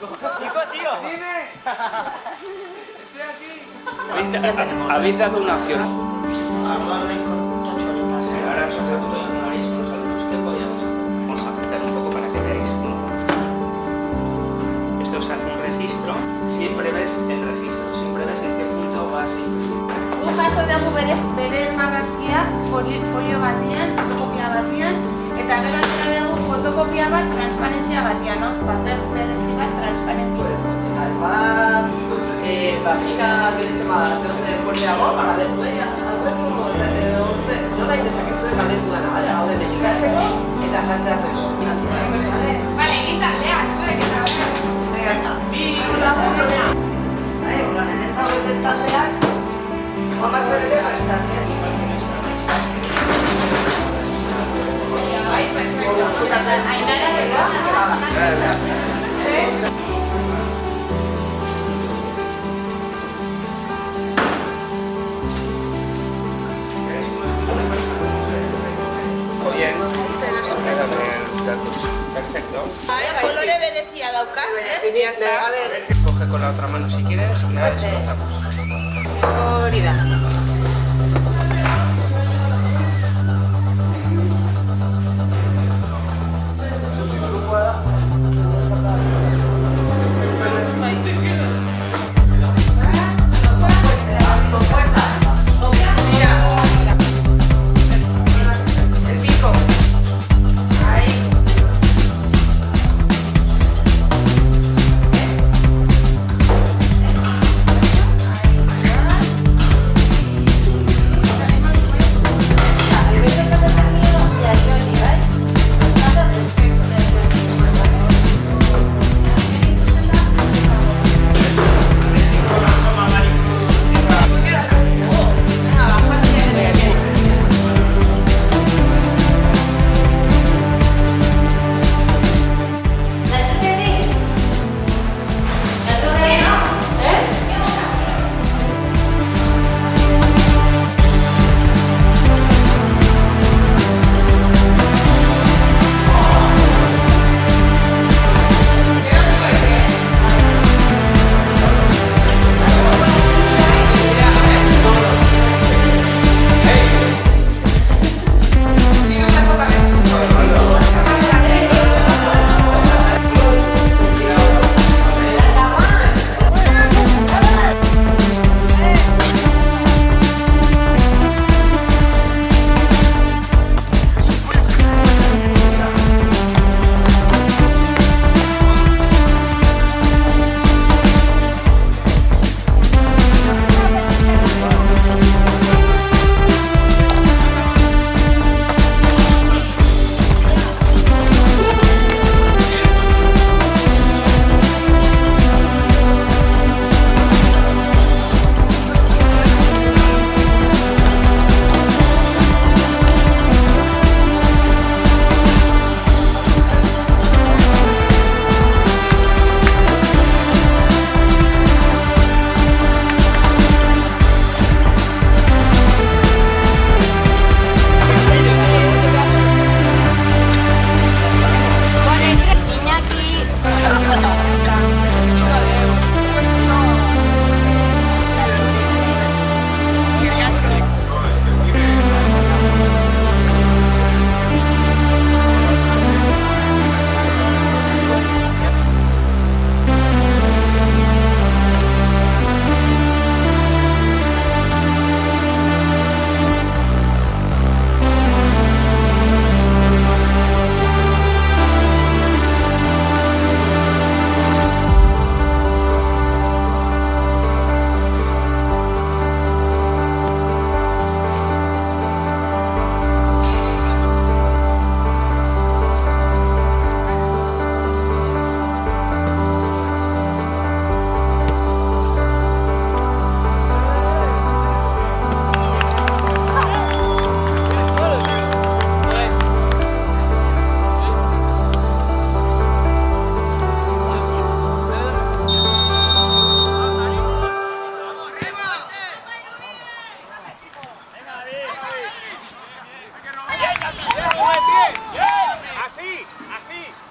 Nico, tío. Dime. Estoy aquí. Habéis dado una opción. Ahora os pregunto yo como haréis con los alumnos, ¿qué podríamos hacer? Vamos a apretar un poco para que veáis. Esto se hace un registro. Siempre ves el registro, siempre ves en qué punto vas a ir. Jaso dugu bere marrazkia folio batean, fotokopia batean, eta gero atera dugu fotokopia bat transparentzia batean, no? Paper berezi bat transparentzia. Bada, pixka biletzema zehote fuerteago, galetu no da indezakezu galetu dena, bale? Hau den egikazteko eta sartzea personatzen. Bale, egin taldea, zuek eta Bi lagunean. Hola, hemen taldeak, Marcelete arrestatzen. Bai, perfecto. Ainara Bien. Perfecto. kolore berezia dauka, A ver, Coge con la otra mano si quieres y ahora desplazamos. hori da. Así, así.